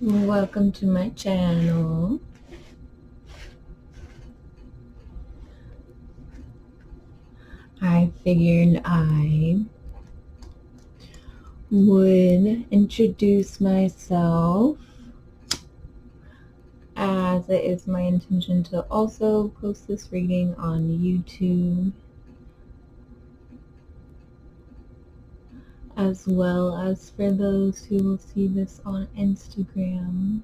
Welcome to my channel. I figured I would introduce myself, as it is my intention to also post this reading on YouTube, as well as for those who will see this on Instagram.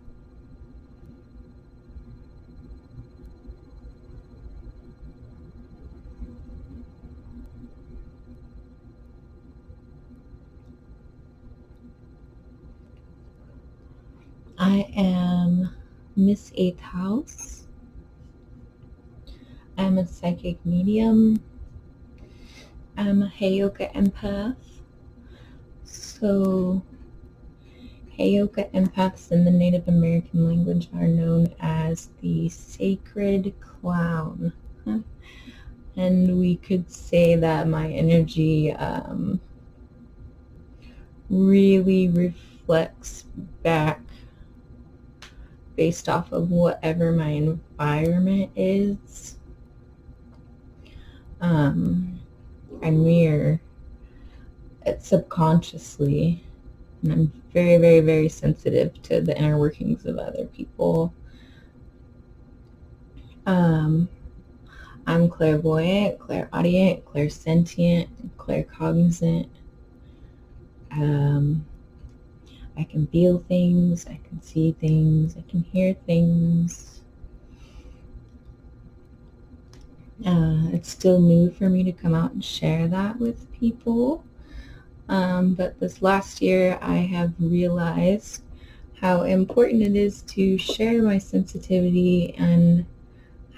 I am Miss Eighth House. I'm a psychic medium. I'm a Heyoka empath. So Heyoka empaths in the Native American language are known as the sacred clown. And we could say that my energy really reflects back based off of whatever my environment is. I mirror it subconsciously, and I'm very, very, very sensitive to the inner workings of other people. I'm clairvoyant, clairaudient, clairsentient, claircognizant. I can feel things, I can see things, I can hear things. It's still new for me to come out and share that with people. But this last year I have realized how important it is to share my sensitivity and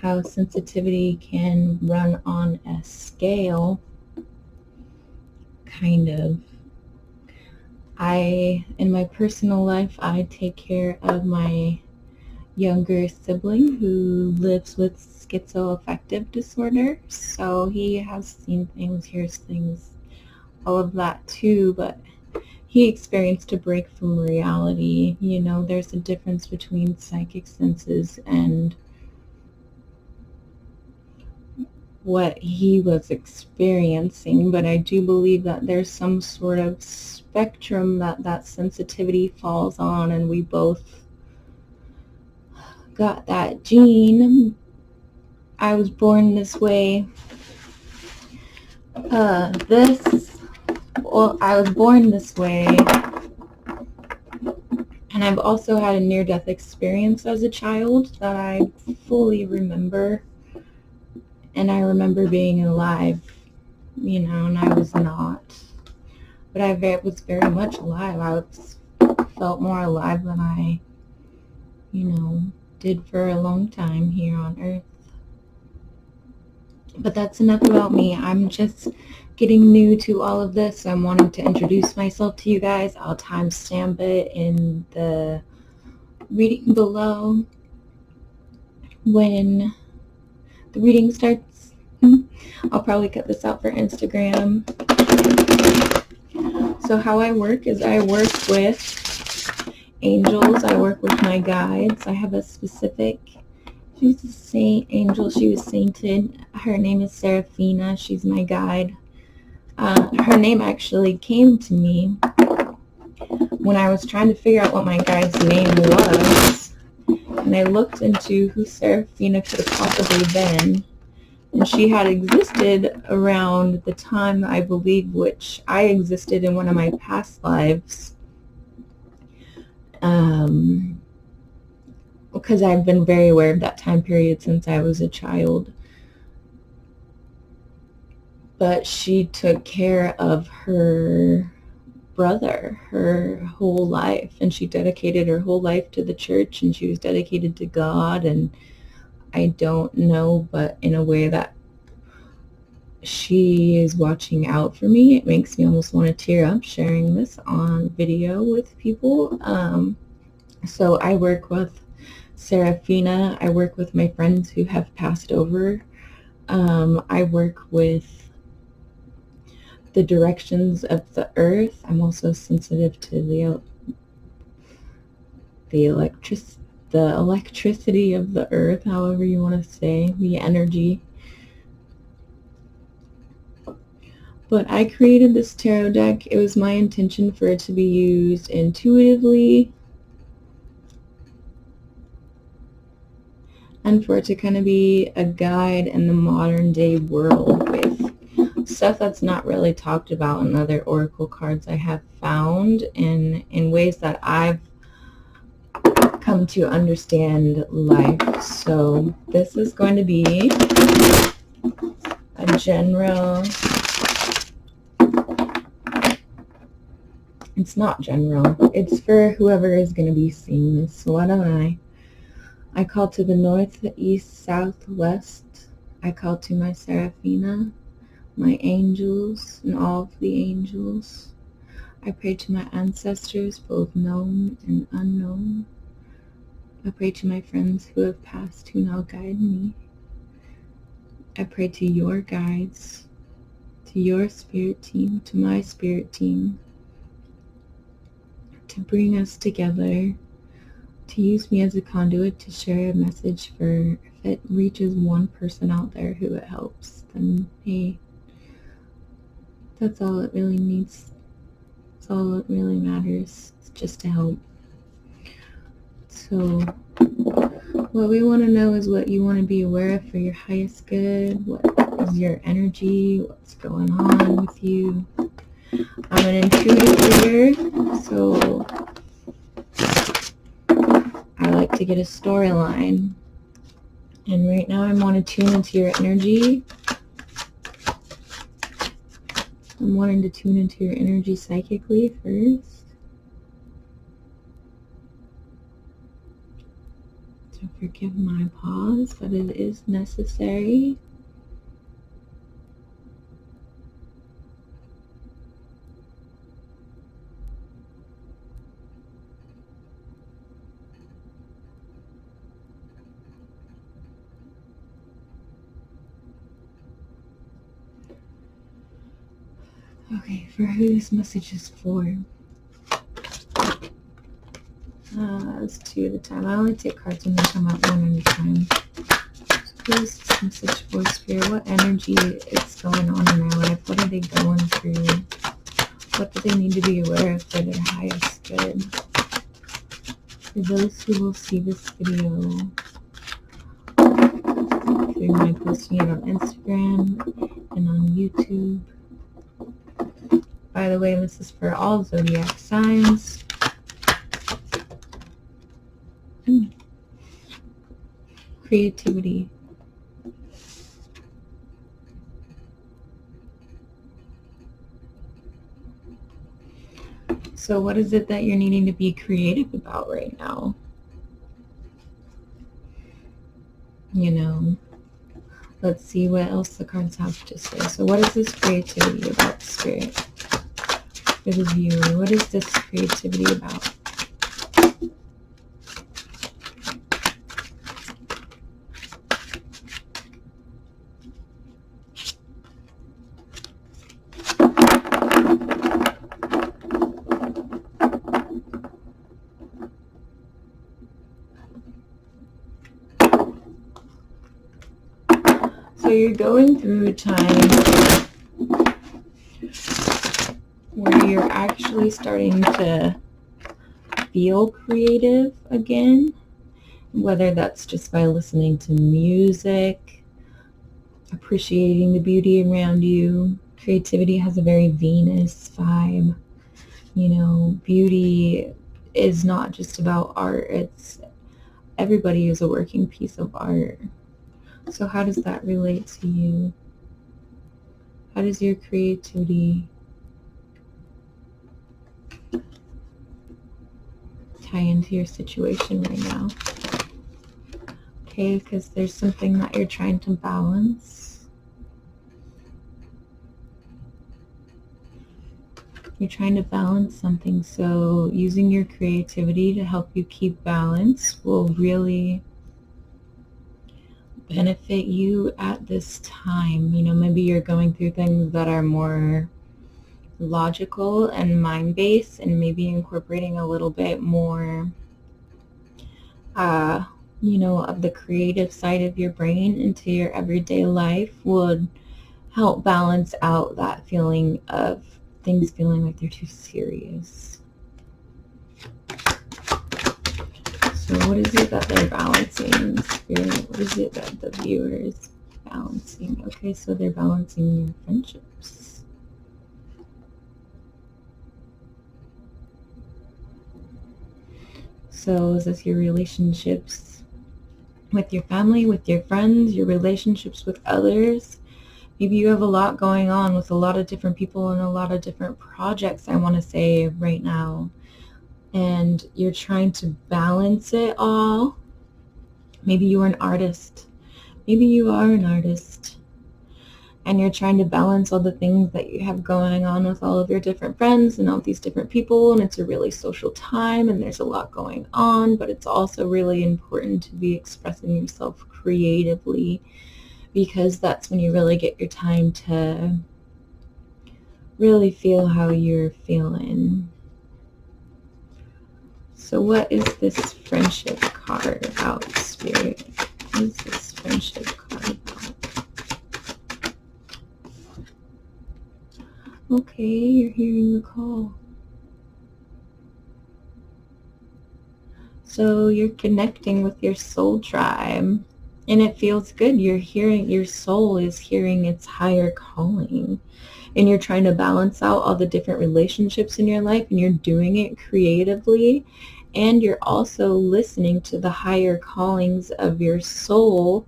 how sensitivity can run on a scale, kind of. In my personal life, I take care of my younger sibling who lives with schizoaffective disorder. So he has seen things, hears things, all of that too, but he experienced a break from reality. You know, there's a difference between psychic senses and what he was experiencing, but I do believe that there's some sort of spectrum that sensitivity falls on, and we both got that gene. I was born this way. I was born this way, and I've also had a near-death experience as a child that I fully remember. And I remember being alive, and I was not. But I was very much alive. I felt more alive than I, did for a long time here on Earth. But that's enough about me. I'm just getting new to all of this. I'm wanting to introduce myself to you guys. I'll timestamp it in the reading below when the reading starts. I'll probably cut this out for Instagram. So how I work is I work with angels. I work with my guides. I have a specific, she's a saint angel. She was sainted. Her name is Seraphina. She's my guide. Her name actually came to me when I was trying to figure out what my guide's name was. And I looked into who Seraphina could have possibly been. And she had existed around the time, I believe, which I existed in one of my past lives. Because I've been very aware of that time period since I was a child. But she took care of her brother her whole life, and she dedicated her whole life to the church, and she was dedicated to God. And I don't know, but in a way that she is watching out for me. It makes me almost want to tear up sharing this on video with people. So I work with Seraphina. I work with my friends who have passed over. I work with the directions of the earth. I'm also sensitive to the electricity of the earth, however you want to say, the energy. But I created this tarot deck. It was my intention for it to be used intuitively and for it to kind of be a guide in the modern day world with stuff that's not really talked about in other oracle cards I have found in ways that I've come to understand life. So this is going to be a general, it's not general, it's for whoever is going to be seeing this. So why don't I call to the north, the east, south, west. I call to my Seraphina, my angels, and all of the angels. I pray to my ancestors, both known and unknown. I pray to my friends who have passed, who now guide me. I pray to your guides, to your spirit team, to my spirit team, to bring us together, to use me as a conduit to share a message for, if it reaches one person out there who it helps, then hey, that's all it really needs. That's all that really matters. It's just to help. So what we want to know is what you want to be aware of for your highest good. What is your energy? What's going on with you? I'm an intuitive reader, so I like to get a storyline. And right now I want to tune into your energy. I'm wanting to tune into your energy psychically first. So forgive my pause, but it is necessary. Okay, for who this message is for? It's two at a time. I only take cards when they come out one at a time. So who is this message for, Spirit? What energy is going on in their life? What are they going through? What do they need to be aware of for their highest good? For those who will see this video through my posting it on Instagram and on YouTube. By the way, this is for all zodiac signs. Creativity. So what is it that you're needing to be creative about right now? You know, let's see what else the cards have to say. So what is this creativity about, Spirit? For the viewer, what is this creativity about? So you're going through a time where you're actually starting to feel creative again, whether that's just by listening to music, appreciating the beauty around you. Creativity has a very Venus vibe. You know, beauty is not just about art. It's everybody is a working piece of art. So how does that relate to you? How does your creativity tie into your situation right now? Okay, because there's something that you're trying to balance. You're trying to balance something, so using your creativity to help you keep balance will really benefit you at this time. You know, maybe you're going through things that are more logical and mind-based, and maybe incorporating a little bit more of the creative side of your brain into your everyday life would help balance out that feeling of things feeling like they're too serious. So what is it that they're balancing, Spirit? What is it that the viewer is balancing? Okay, so they're balancing your friendships. So is this your relationships with your family, with your friends, your relationships with others? Maybe you have a lot going on with a lot of different people and a lot of different projects, I want to say right now. And you're trying to balance it all. Maybe you are an artist. Maybe you are an artist. And you're trying to balance all the things that you have going on with all of your different friends and all these different people. And it's a really social time and there's a lot going on. But it's also really important to be expressing yourself creatively, because that's when you really get your time to really feel how you're feeling. So what is this friendship card about, Spirit? What is this friendship card about? Okay, you're hearing the call. So you're connecting with your soul tribe, and it feels good. You're hearing, your soul is hearing its higher calling, and you're trying to balance out all the different relationships in your life, and you're doing it creatively, and you're also listening to the higher callings of your soul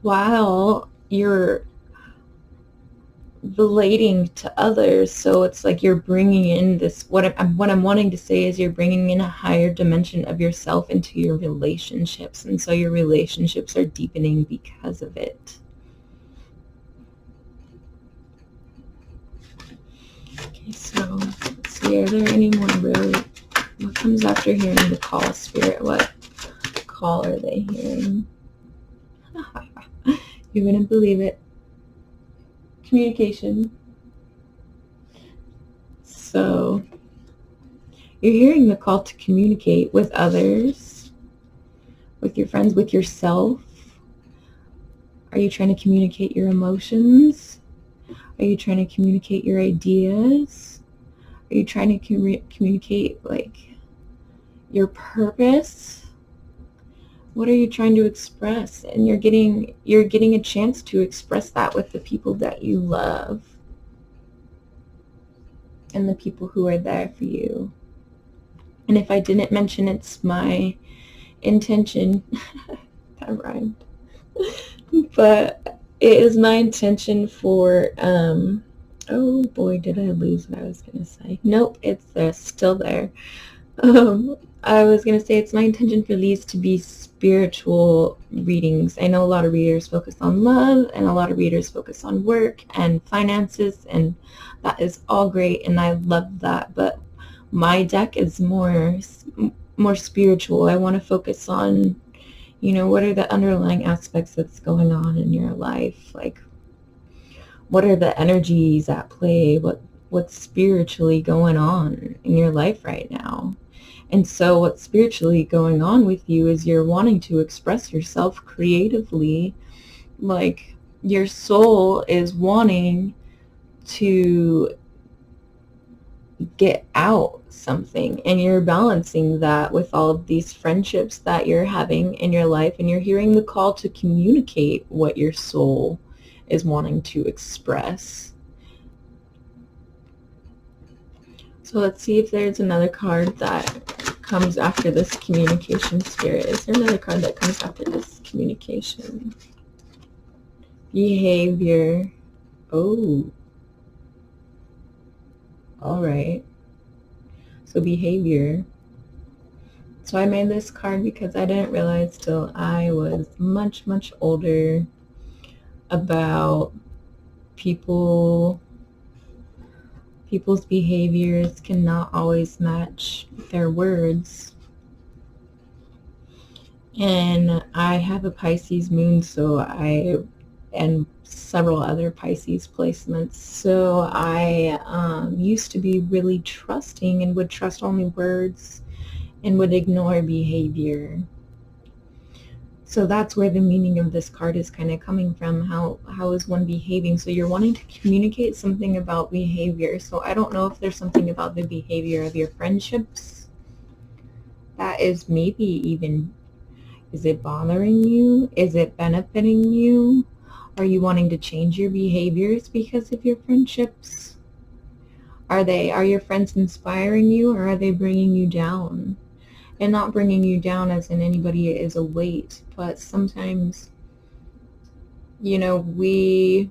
while you're relating to others. So it's like you're bringing in this, what I'm wanting to say is you're bringing in a higher dimension of yourself into your relationships, and so your relationships are deepening because of it. Okay, so let's see, are there any more really, what comes after hearing the call, Spirit? What call are they hearing? You wouldn't believe it. Communication. So you're hearing the call to communicate with others, with your friends, with yourself. Are you trying to communicate your emotions? Are you trying to communicate your ideas? Are you trying to communicate like your purpose? What are you trying to express? And you're getting a chance to express that with the people that you love and the people who are there for you. And if I didn't mention, it's my intention, that rhymed, but it is my intention for, oh boy, did I lose what I was going to say? Nope, it's still there. I was going to say it's my intention for these to be spiritual readings. I know a lot of readers focus on love, and a lot of readers focus on work and finances, and that is all great, and I love that. But my deck is more spiritual. I want to focus on, what are the underlying aspects that's going on in your life? Like, what are the energies at play? What's spiritually going on in your life right now? And so what's spiritually going on with you is you're wanting to express yourself creatively. Like, your soul is wanting to get out something, and you're balancing that with all of these friendships that you're having in your life, and you're hearing the call to communicate what your soul is wanting to express. So let's see if there's another card that comes after this communication, Spirit. Is there another card that comes after this communication? Behavior. Oh. All right. So behavior. So I made this card because I didn't realize till I was much, much older about people's behaviors cannot always match their words. And I have a Pisces moon, so I and several other Pisces placements. So I used to be really trusting and would trust only words and would ignore behavior. So that's where the meaning of this card is kind of coming from. How is one behaving? So you're wanting to communicate something about behavior. So I don't know if there's something about the behavior of your friendships that is maybe even, is it bothering you? Is it benefiting you? Are you wanting to change your behaviors because of your friendships? Are your friends inspiring you, or are they bringing you down? And not bringing you down as in anybody is a weight, but sometimes, we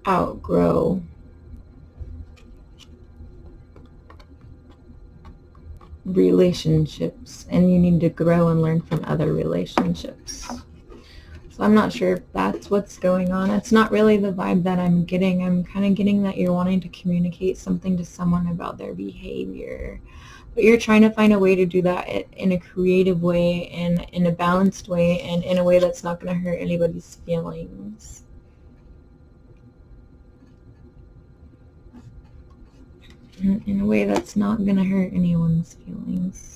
outgrow relationships, and you need to grow and learn from other relationships. So I'm not sure if that's what's going on. It's not really the vibe that I'm getting. I'm kind of getting that you're wanting to communicate something to someone about their behavior. But you're trying to find a way to do that in a creative way and in a balanced way and in a way that's not going to hurt anybody's feelings. In a way that's not going to hurt anyone's feelings.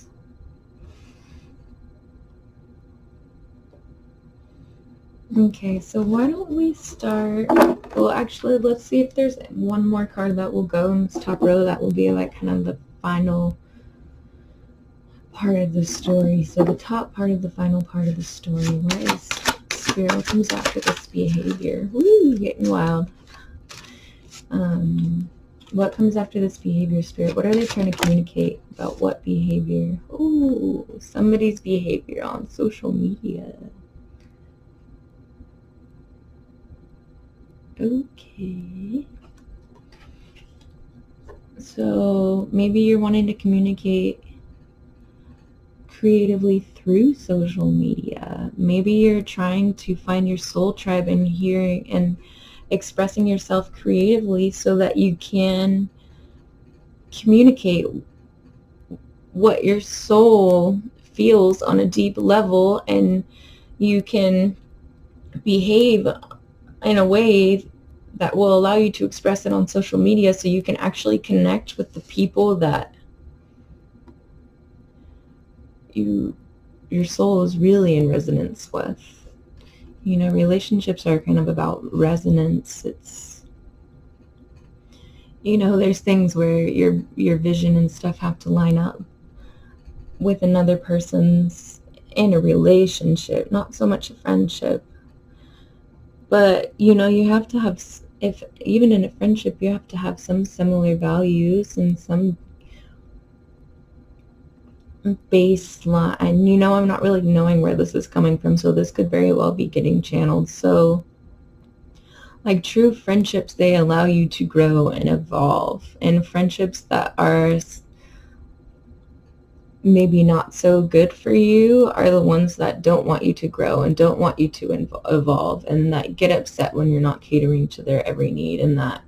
Okay, so why don't we start, well actually let's see if there's one more card that will go in this top row that will be like kind of the final part of the story. So the top part of the final part of the story, what is Spirit? What comes after this behavior? Woo, getting wild. What comes after this behavior, Spirit? What are they trying to communicate about what behavior? Oh, somebody's behavior on social media. Okay. So maybe you're wanting to communicate creatively through social media. Maybe you're trying to find your soul tribe and hearing and expressing yourself creatively so that you can communicate what your soul feels on a deep level, and you can behave in a way that will allow you to express it on social media so you can actually connect with the people that your soul is really in resonance with. Relationships are kind of about resonance. It's, there's things where your vision and stuff have to line up with another person's in a relationship, not so much a friendship. But, you have to have, if even in a friendship, you have to have some similar values and some baseline. I'm not really knowing where this is coming from, so this could very well be getting channeled. So, like true friendships, they allow you to grow and evolve. And friendships that are maybe not so good for you are the ones that don't want you to grow and don't want you to evolve, and that get upset when you're not catering to their every need, and that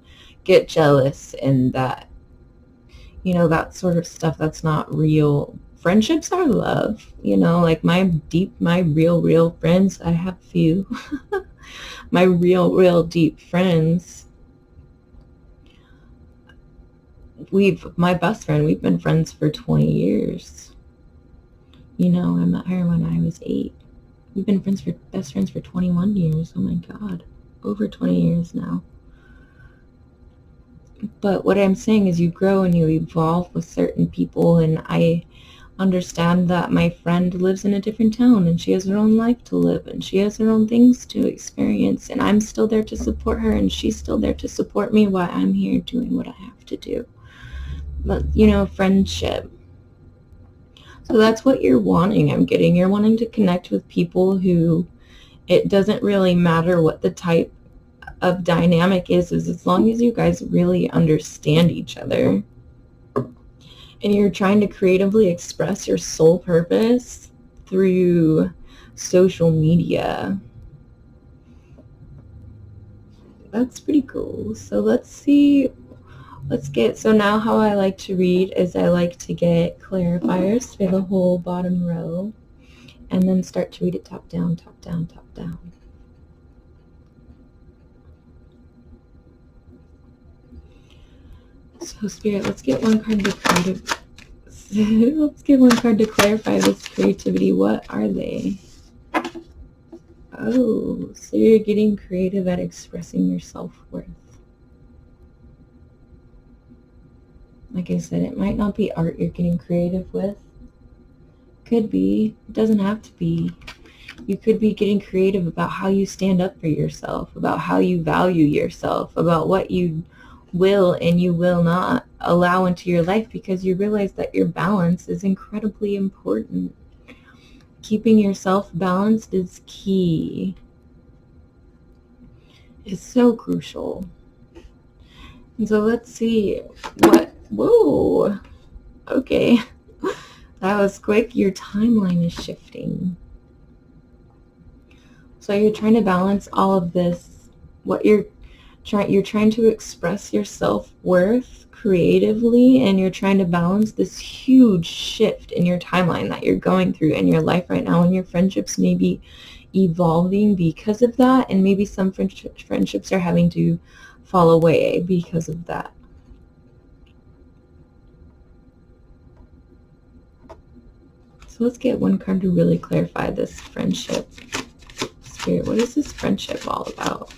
get jealous, and that, that sort of stuff that's not real. Friendships are love, like my real friends. I have few. My real deep friends. My best friend, we've been friends for 20 years. I met her when I was 8. We've been best friends for 21 years. Oh my God, over 20 years now. But what I'm saying is you grow and you evolve with certain people, and I understand that my friend lives in a different town and she has her own life to live and she has her own things to experience, and I'm still there to support her and she's still there to support me while I'm here doing what I have to do. But, friendship. So that's what you're wanting. I'm getting you're wanting to connect with people who, it doesn't really matter what the type of dynamic is as long as you guys really understand each other. And you're trying to creatively express your soul purpose through social media. That's pretty cool. So let's see Let's get, so now how I like to read is I like to get clarifiers for the whole bottom row, and then start to read it top down, top down, top down. So Spirit, let's get one card to let's get one card to clarify this creativity. What are they? Oh, so you're getting creative at expressing your self-worth. Like I said, it might not be art you're getting creative with. Could be. It doesn't have to be. You could be getting creative about how you stand up for yourself, about how you value yourself, about what you will and you will not allow into your life, because you realize that your balance is incredibly important. Keeping yourself balanced is key. It's so crucial. And so let's see what, whoa, okay. That was quick. Your timeline is shifting. So you're trying to balance all of this. What you're trying to express your self-worth creatively, and you're trying to balance this huge shift in your timeline that you're going through in your life right now, and your friendships may be evolving because of that, and maybe some friendships are having to fall away because of that. So let's get one card to really clarify this friendship. Spirit, what is this friendship all about?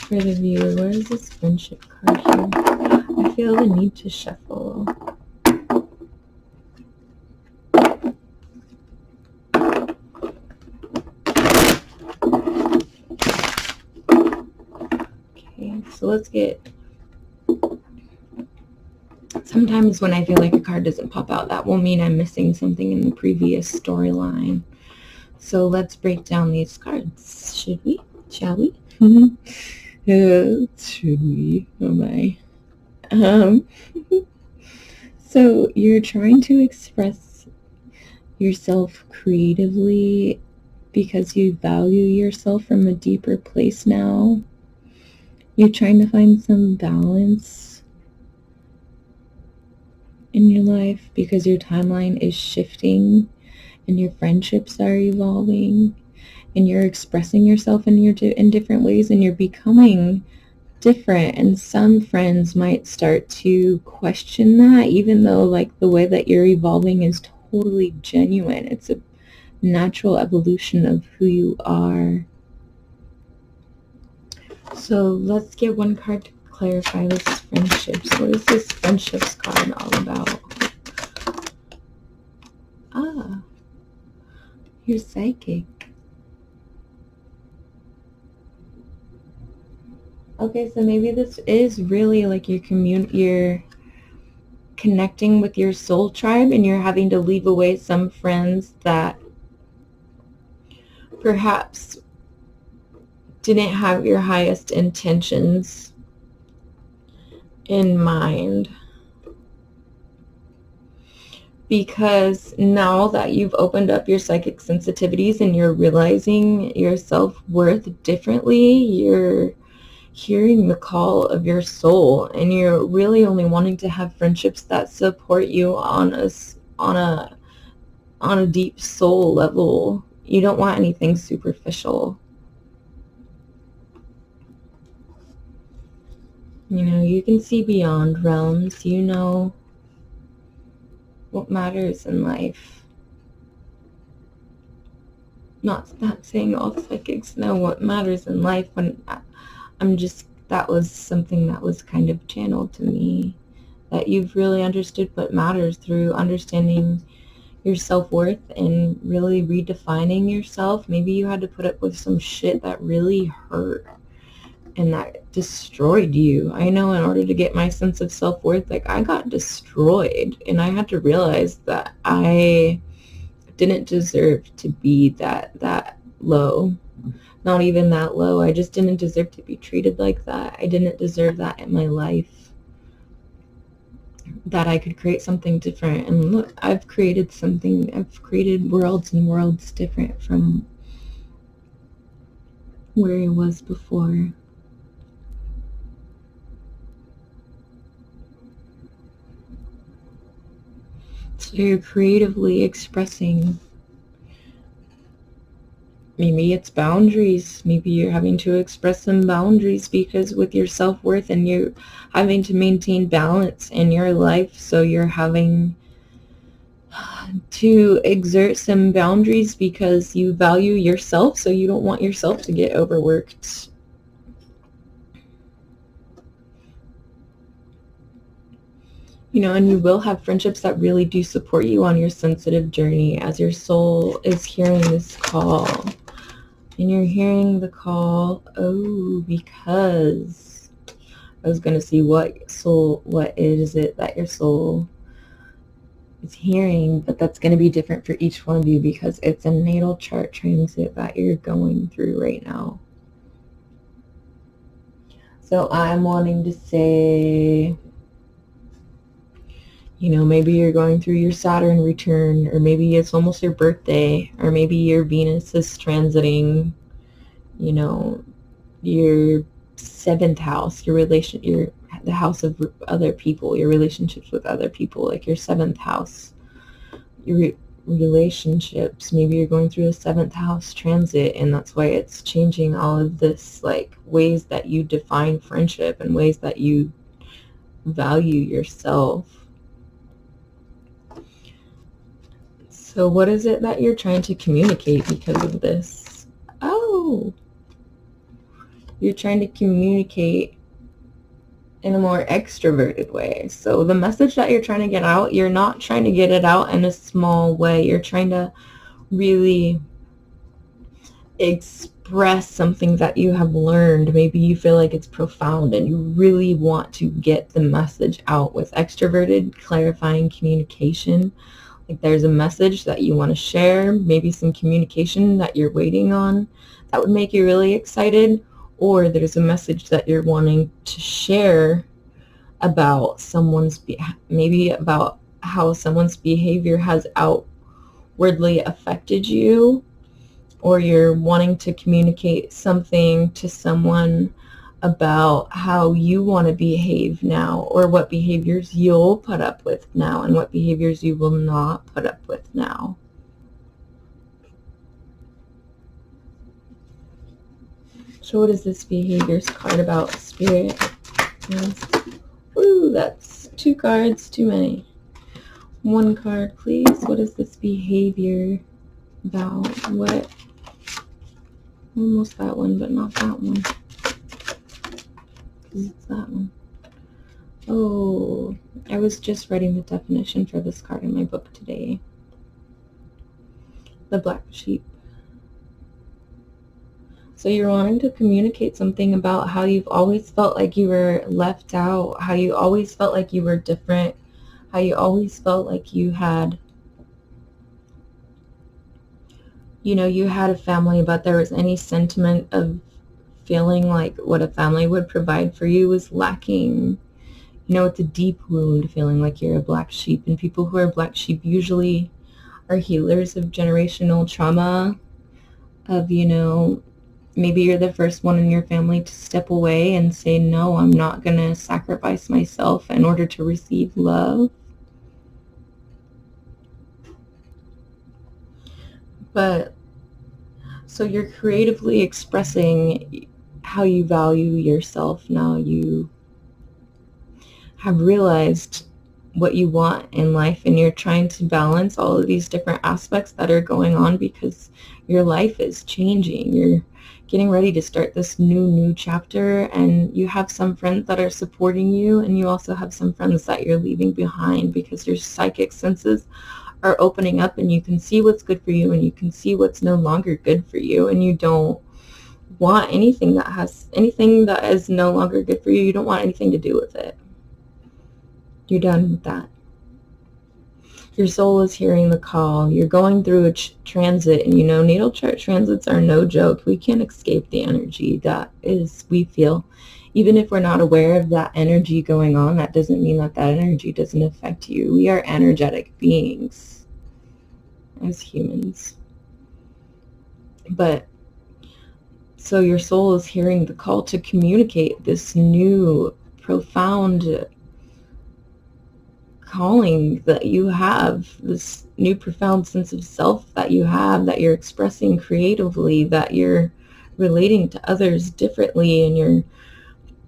For the viewer, where is this friendship card here? I feel the need to shuffle. Okay, so let's get... Sometimes when I feel like a card doesn't pop out, that will mean I'm missing something in the previous storyline. So let's break down these cards. Should we? Shall we? Should we? Oh my. So you're trying to express yourself creatively because you value yourself from a deeper place now. You're trying to find some balance in your life because your timeline is shifting and your friendships are evolving, and you're expressing yourself in different ways, and you're becoming different, and some friends might start to question that, even though like the way that you're evolving is totally genuine. It's a natural evolution of who you are. So let's get one card to clarify this friendships. What is this friendships card all about? Ah, you're psychic. Okay, so maybe this is really like you're connecting with your soul tribe, and you're having to leave away some friends that perhaps didn't have your highest intentions in mind. Because now that you've opened up your psychic sensitivities and you're realizing your self-worth differently, you're hearing the call of your soul, and you're really only wanting to have friendships that support you on a deep soul level. You don't want anything superficial. You know, you can see beyond realms. You know what matters in life. Not saying all psychics know what matters in life, when that was something that was kind of channeled to me, that you've really understood what matters through understanding your self-worth and really redefining yourself. Maybe you had to put up with some shit that really hurt and that destroyed you. I know in order to get my sense of self-worth, like I got destroyed, and I had to realize that I didn't deserve to be that low. Not even that low. I just didn't deserve to be treated like that. I didn't deserve that in my life. That I could create something different. And look, I've created something. I've created worlds and worlds different from where I was before. So you're creatively expressing. Maybe it's boundaries. Maybe you're having to express some boundaries because with your self-worth, and you're having to maintain balance in your life. So you're having to exert some boundaries because you value yourself. So you don't want yourself to get overworked. You know, and you will have friendships that really do support you on your sensitive journey as your soul is hearing this call. And you're hearing the call, because I was going to see what is it that your soul is hearing, but that's going to be different for each one of you because it's a natal chart transit that you're going through right now. So I'm wanting to say, you know, maybe you're going through your Saturn return, or maybe it's almost your birthday, or maybe your Venus is transiting, you know, your 7th house, the house of other people, your relationships with other people, like your 7th house, your relationships. Maybe you're going through a 7th house transit, and that's why it's changing all of this, like ways that you define friendship and ways that you value yourself. So what is it that you're trying to communicate because of this? Oh, you're trying to communicate in a more extroverted way. So the message that you're trying to get out, you're not trying to get it out in a small way. You're trying to really express something that you have learned. Maybe you feel like it's profound and you really want to get the message out with extroverted, clarifying communication. Like there's a message that you want to share, maybe some communication that you're waiting on that would make you really excited, or there's a message that you're wanting to share about maybe about how someone's behavior has outwardly affected you, or you're wanting to communicate something to someone about how you want to behave now, or what behaviors you'll put up with now and what behaviors you will not put up with now. So what is this behaviors card about, Spirit? Yes. Ooh, that's 2 cards too many. 1 card, please. What is this behavior about? What? Almost that one, but not that one. It's that one. Oh, I was just writing the definition for this card in my book today. The black sheep. So you're wanting to communicate something about how you've always felt like you were left out, how you always felt like you were different, how you always felt like you had, you know, you had a family, but there was any sentiment of feeling like what a family would provide for you was lacking. You know, it's a deep wound, feeling like you're a black sheep. And people who are black sheep usually are healers of generational trauma, of, you know, maybe you're the first one in your family to step away and say, no, I'm not going to sacrifice myself in order to receive love. But so you're creatively expressing how you value yourself now. You have realized what you want in life, and you're trying to balance all of these different aspects that are going on because your life is changing. You're getting ready to start this new chapter, and you have some friends that are supporting you, and you also have some friends that you're leaving behind because your psychic senses are opening up, and you can see what's good for you and you can see what's no longer good for you, and you don't want anything that is no longer good for you. You don't want anything to do with it. You're done with that. Your soul is hearing the call. You're going through a transit, and you know, natal chart transits are no joke. We can't escape the energy that is, we feel. Even if we're not aware of that energy going on, that doesn't mean that that energy doesn't affect you. We are energetic beings as humans. But so your soul is hearing the call to communicate this new, profound calling that you have, this new profound sense of self that you have, that you're expressing creatively, that you're relating to others differently, and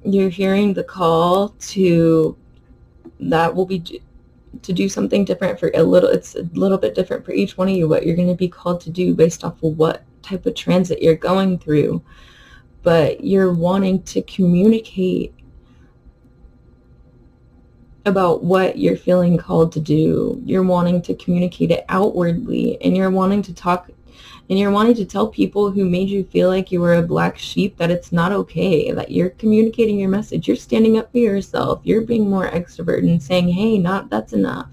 you're hearing the call to, that will be to do something different for it's a little bit different for each one of you, what you're going to be called to do based off of what type of transit you're going through. But you're wanting to communicate about what you're feeling called to do. You're wanting to communicate it outwardly, and you're wanting to talk, and you're wanting to tell people who made you feel like you were a black sheep that it's not okay, that you're communicating your message. You're standing up for yourself. You're being more extroverted and saying, hey, that's enough.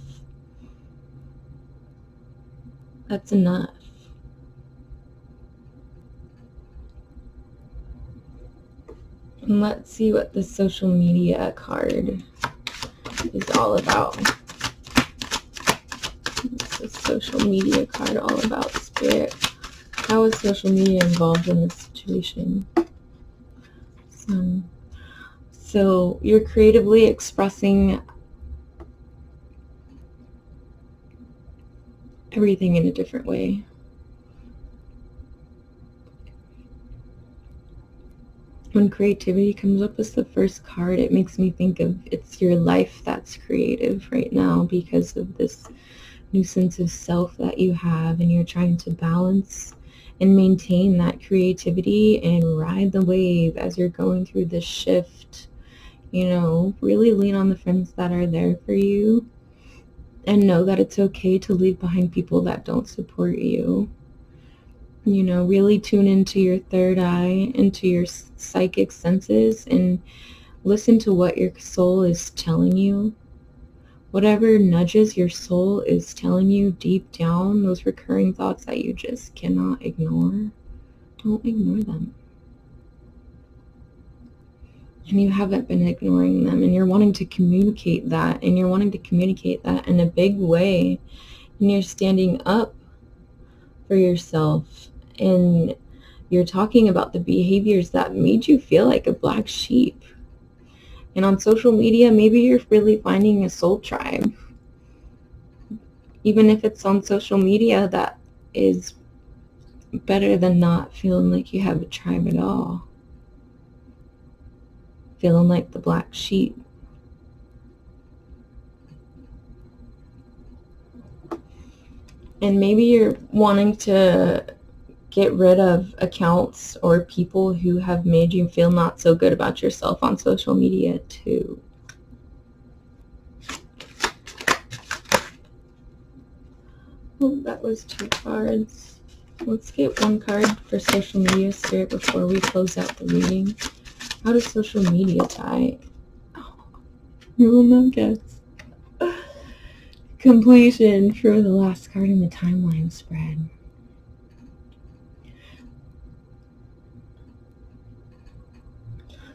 That's enough. And let's see what the social media card is all about. What's the social media card all about, Spirit? How is social media involved in this situation? So you're creatively expressing everything in a different way. When creativity comes up as the first card, it makes me think of, it's your life that's creative right now because of this new sense of self that you have, and you're trying to balance and maintain that creativity and ride the wave as you're going through this shift. Really lean on the friends that are there for you, and know that it's okay to leave behind people that don't support you. Really tune into your third eye, into your psychic senses, and listen to what your soul is telling you. Whatever nudges your soul is telling you deep down, those recurring thoughts that you just cannot ignore, don't ignore them. And you haven't been ignoring them, and you're wanting to communicate that, and you're wanting to communicate that in a big way, and you're standing up for yourself, and you're talking about the behaviors that made you feel like a black sheep. And on social media, maybe you're really finding a soul tribe. Even if it's on social media, that is better than not feeling like you have a tribe at all. Feeling like the black sheep. And maybe you're wanting to get rid of accounts or people who have made you feel not so good about yourself on social media too. Oh, that was 2 cards. Let's get 1 card for social media, Spirit, before we close out the reading. How does social media tie? Oh, you will not guess. Completion for the last card in the timeline spread.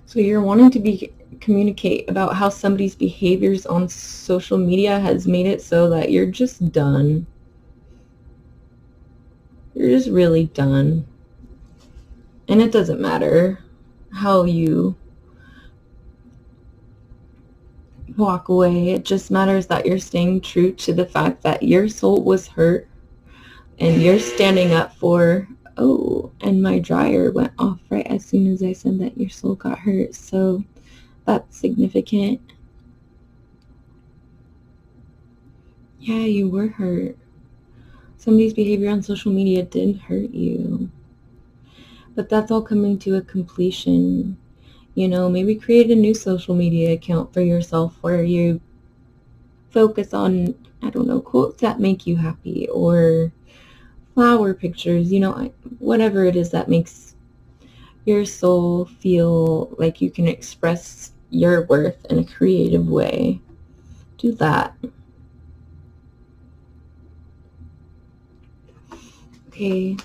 So you're wanting to communicate about how somebody's behaviors on social media has made it so that you're just done. You're just really done. And it doesn't matter how you walk away. It just matters that you're staying true to the fact that your soul was hurt, and you're standing up for, oh, and my dryer went off right as soon as I said that your soul got hurt. So that's significant. Yeah, you were hurt. Somebody's behavior on social media did hurt you. But that's all coming to a completion. Maybe create a new social media account for yourself where you focus on, I don't know, quotes that make you happy, or flower pictures, whatever it is that makes your soul feel like you can express your worth in a creative way. Do that. Okay.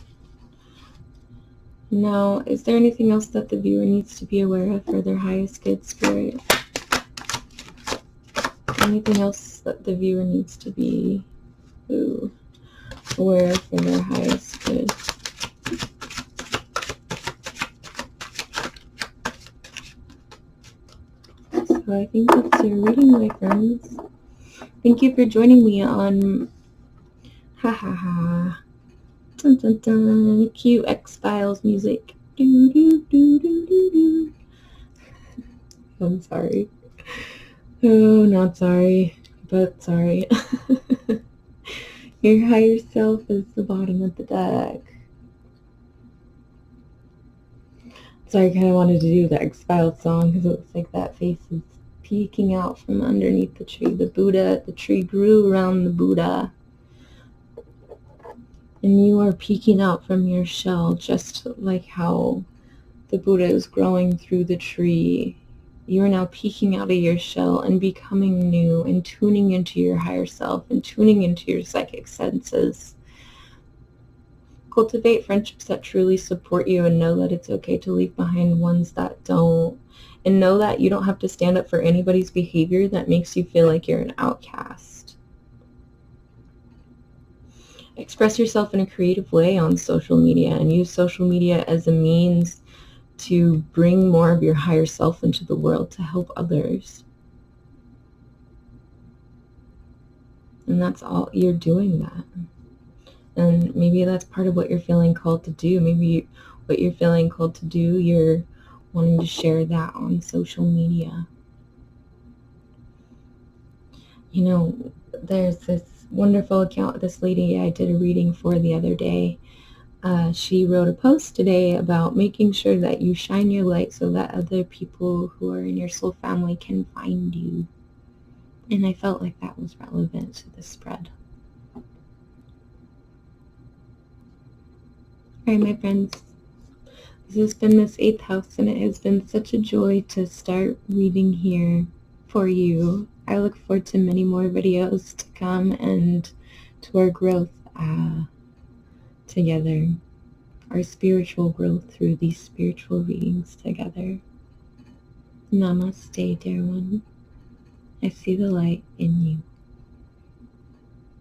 Now, is there anything else that the viewer needs to be aware of for their highest good, Spirit? Anything else that the viewer needs to be aware of for their highest good? So I think that's your reading, my friends. Thank you for joining me on dun, dun, dun, cue X-Files music. Do, do, do, do, do, do. I'm sorry. Oh, not sorry, but sorry. Your higher self is the bottom of the deck. So I kind of wanted to do the X-Files song because it looks like that face is peeking out from underneath the tree. The tree grew around the Buddha. And you are peeking out from your shell, just like how the Buddha is growing through the tree. You are now peeking out of your shell and becoming new and tuning into your higher self and tuning into your psychic senses. Cultivate friendships that truly support you and know that it's okay to leave behind ones that don't. And know that you don't have to stand up for anybody's behavior that makes you feel like you're an outcast. Express yourself in a creative way on social media and use social media as a means to bring more of your higher self into the world to help others. And that's all, you're doing that. And maybe that's part of what you're feeling called to do. Maybe what you're feeling called to do, you're wanting to share that on social media. You know, there's this wonderful account, this lady I did a reading for the other day. She wrote a post today about making sure that you shine your light so that other people who are in your soul family can find you. And I felt like that was relevant to the spread. All right, my friends, this has been Miss 8th House, and it has been such a joy to start reading here for you. I look forward to many more videos to come and to our growth together, our spiritual growth through these spiritual readings together. Namaste, dear one. I see the light in you.